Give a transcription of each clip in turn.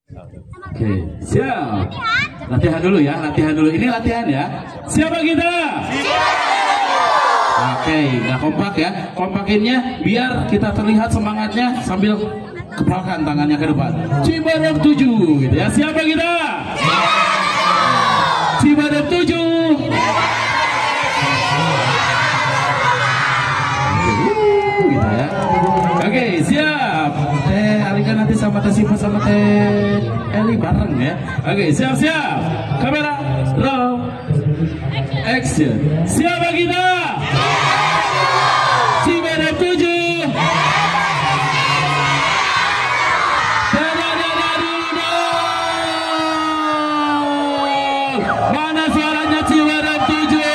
Oke, siap. Latihan dulu ya, latihan dulu. Ini latihan ya. Siapa kita? Oke, nggak kompak ya. Kompakinnya biar kita terlihat semangatnya sambil kepalkan tangannya ke depan. Cibarem 7 gitu ya. Siapa kita? Cibarem 7. Gitu ya. Oke, siap. Alika nanti sama Teh Siva sama Teh Eli bareng ya. Oke, siap-siap. Kamera, roll, action. Siapa kita? Cibarem 7. Mana suaranya Cibarem 7?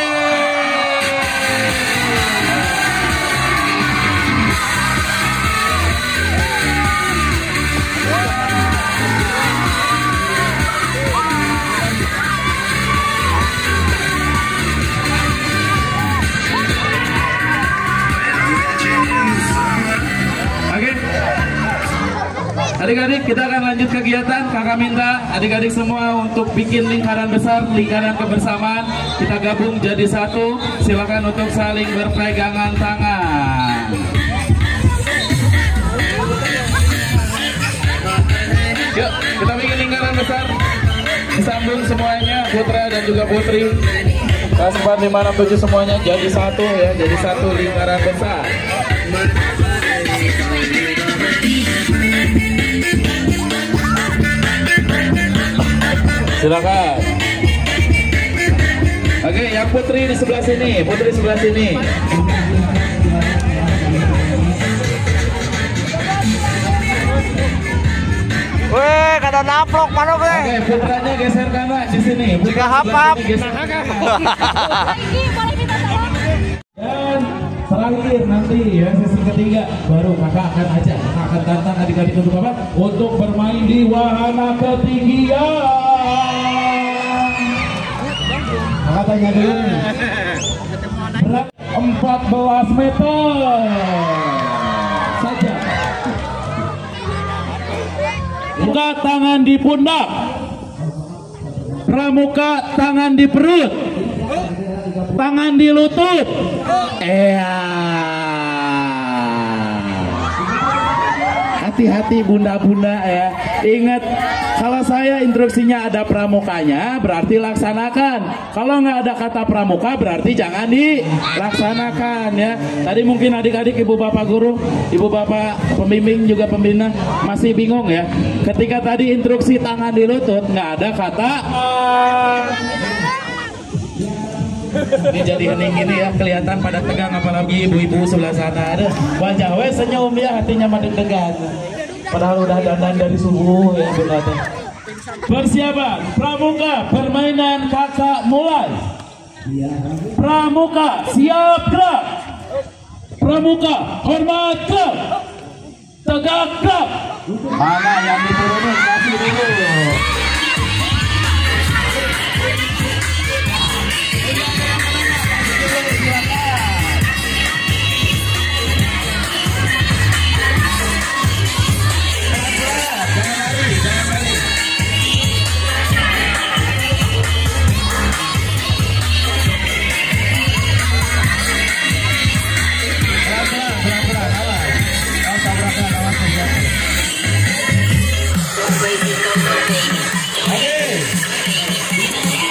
Adik-adik, kita akan lanjut kegiatan. Kakak minta adik-adik semua untuk bikin lingkaran besar, lingkaran kebersamaan. Kita gabung jadi satu. Silakan untuk saling berpegangan tangan. Yuk, kita bikin lingkaran besar. Disambung semuanya, putra dan juga putri. Kelas 4, 5, 6, 7 semuanya jadi satu ya, jadi satu lingkaran besar. Silakan. Oke, yang putri di sebelah sini, putri sebelah sini. Weh, kada naplok mana weh? Oke, putranya geser kanan di sini. Jika hafap. Dan terakhir nanti ya sesi ketiga baru kakak akan ajak, kakak akan tantang adik-adik untuk apa? Untuk bermain di wahana ketinggian. Kakak tanya dulu nih. Berat 14 meter saja. Buka tangan di pundak. Pramuka tangan di perut. Tangan di lutut. Hati-hati bunda-bunda ya. Ingat, kalau saya instruksinya ada pramukanya berarti laksanakan. Kalau nggak ada kata pramuka berarti jangan dilaksanakan ya. Tadi mungkin adik-adik, ibu bapak guru, ibu bapak pembimbing juga pembina masih bingung ya. Ketika tadi instruksi tangan di lutut nggak ada kata ini jadi hening ini ya, kelihatan pada tegang, apalagi ibu-ibu sebelah sana. Ada wajah we senyum ya, hatinya madeg degan. Padahal udah dandan dari subuh ya bunda. Persiapan pramuka, permainan kakak mulai. Pramuka siap gerak. Pramuka hormat gerak. Tegak gerak. Mana yang diturunin kasih dulu.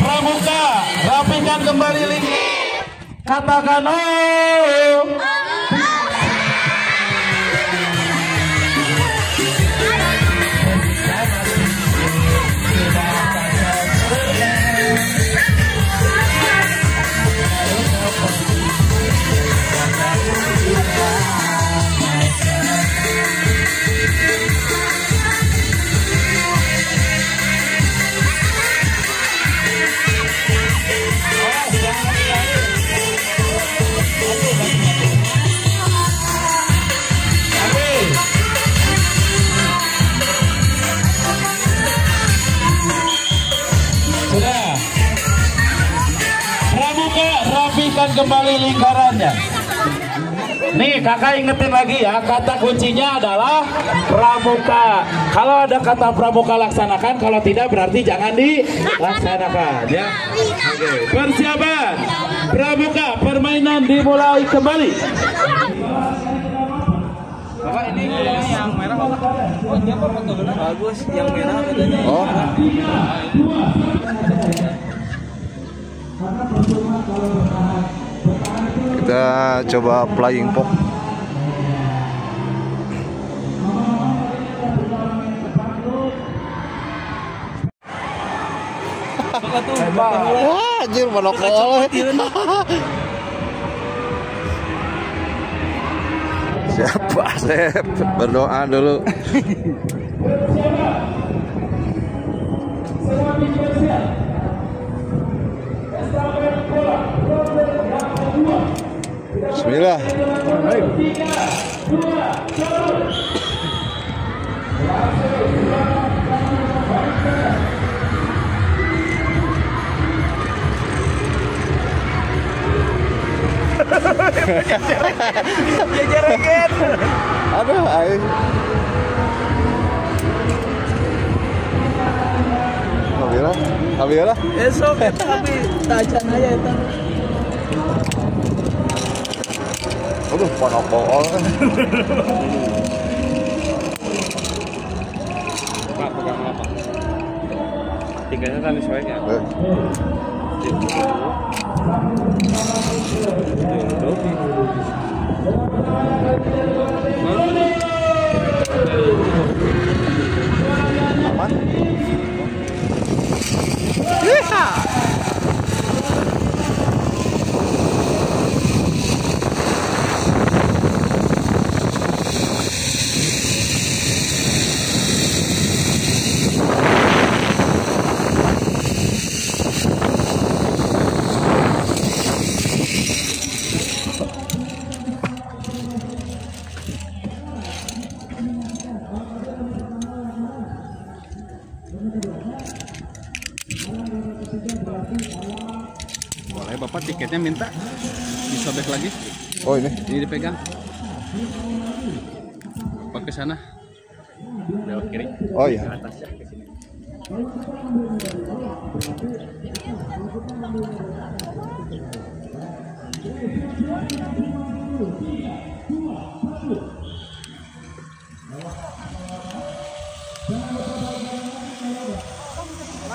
Pramuka, rapikan kembali link. Katakan oh. Kembali lingkarannya. Nih kakak ingetin lagi ya, kata kuncinya adalah pramuka. Kalau ada kata pramuka laksanakan, kalau tidak berarti jangan dilaksanakan ya. Oke, persiapan pramuka, permainan dimulai kembali. Bapak ini yang merah Bapak. Oh iya Pak, fotonya bagus. Yang merah katanya. Oh. Kita coba flying fox. Wah, anjir monokol. Siapa Sep? Berdoa dulu. Bismillah. Jejereget. Aduh, aing. Alhamdulillah. Esok tapi tajan aja itu. Aduh, monokol. Pak, pegang apa? Tinggalnya kan sesuainya. Aman. Boleh Bapak tiketnya minta disobek lagi. Oh ini. Ini dipegang. Pak ke sana. Lewat kiri. Oh iya. Atasnya ke sini.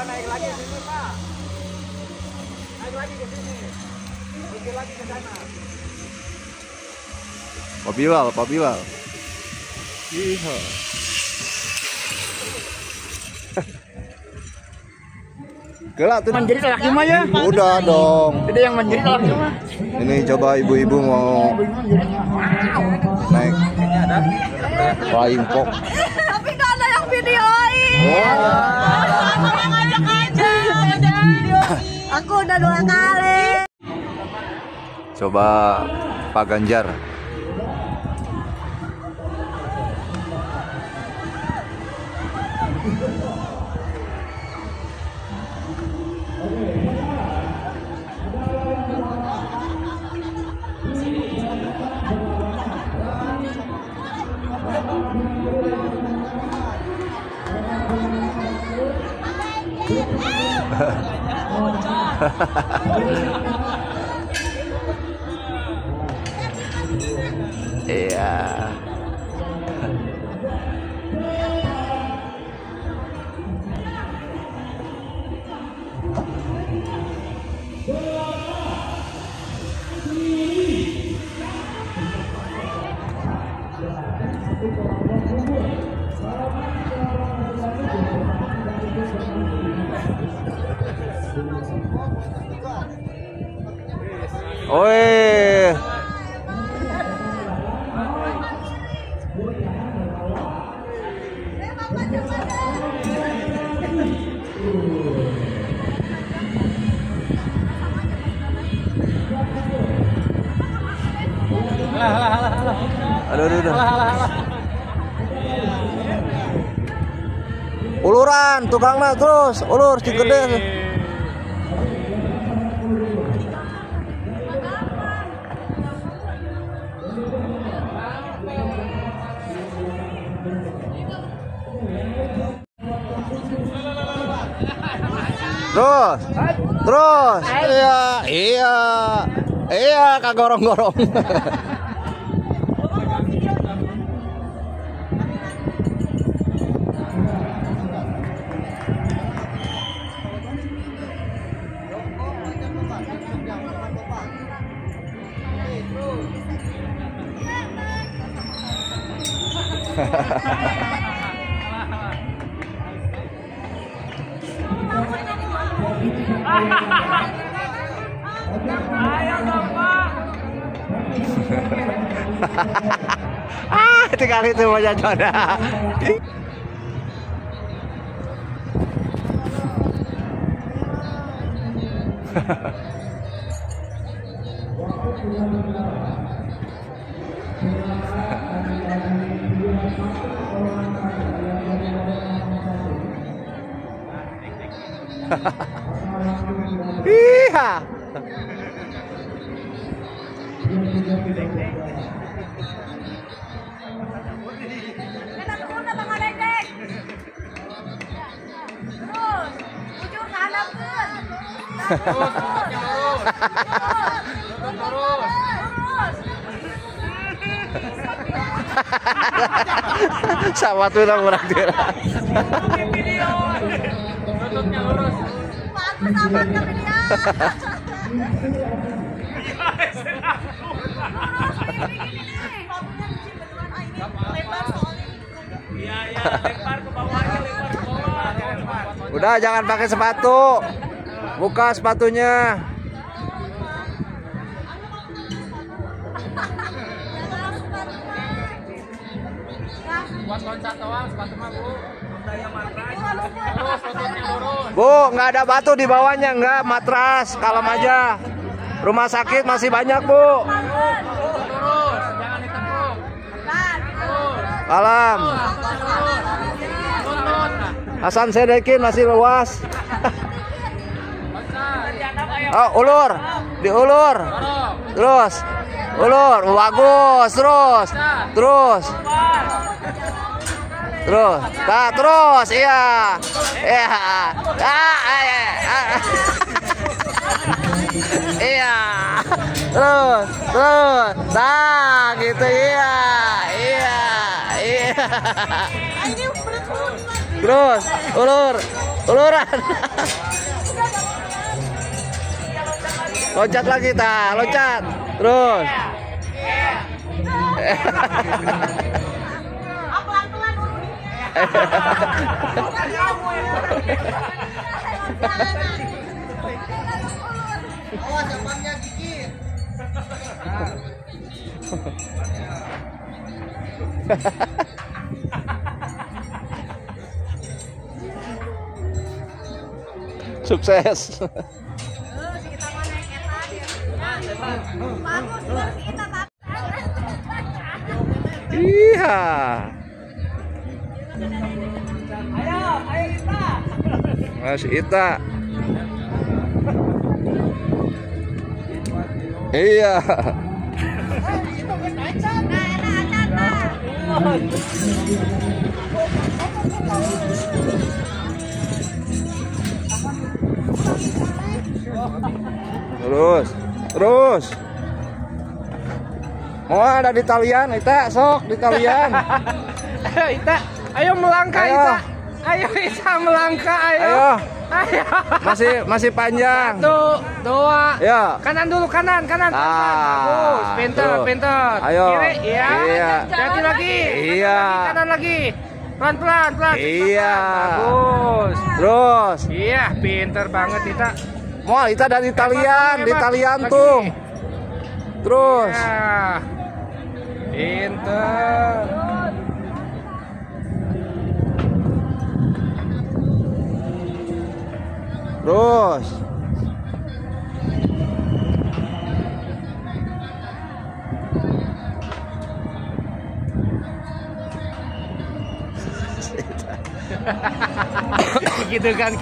Naik lagi ke sini Pak. Naik lagi ke sini. Mikir lagi ke sana. Pak Bilal. Iya. Gelak tuh. Menjadi laki mah ya. Udah dong. Tidak yang menjadi laki mah. Ini coba ibu-ibu mau naik flying fox. Tapi nggak ada yang videoin. Ngajak aja, aku udah 2 kali. Coba Pak Ganjar. Iya. Oi. Aduh. Uluran tukangna terus, ulur si gede. Terus. Terus. Iya, iya. Iya, kagorong-gorong. Tinggal itu aja jodoh. Iya. Sama tuh orang orang dia. Udah jangan pakai sepatu. Buka sepatunya. Buat loncat doang, sepatu mah Bu. Daya matras. Bu, nggak ada batu di bawahnya, nggak matras, kalem aja. Rumah sakit masih banyak, Bu. Terus, jangan ditekuk. Kalem. Hasan Sedekin masih luas. Oh, ulur. Diulur. Terus. Ulur. Bagus. Terus. Terus. Terus. Nah, terus. Iya. Iya. Iya. Terus. Terus. Nah, gitu iya. Iya. Iya. Terus. Ulur. Uluran. Loncat lagi, ta, loncat. Terus. Sukses. Iya. Mas Ita. Iya. Terus, terus. Mau ada di talian, Ita, sok di talian. Ayo Ita, ayo melangkah Ayo. Ita. Ayo Ita melangkah, ayo. Ayo. Ayo. Masih panjang. 1, 2. Ya. Kanan dulu, kanan. Bagus, pinter, tuh. pinter. Ayo. Kiri, iya. Iya. Hati lagi. Iya. Kanan lagi. Pelan. Iya. Bagus. Terus. Iya, pinter banget Ita. Mau Ita dari talian, di Hebat. talian Lagi. tuh. Terus. Ya. Pinter. Terus. Gitu kan.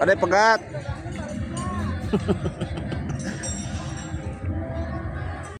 Ada pegat.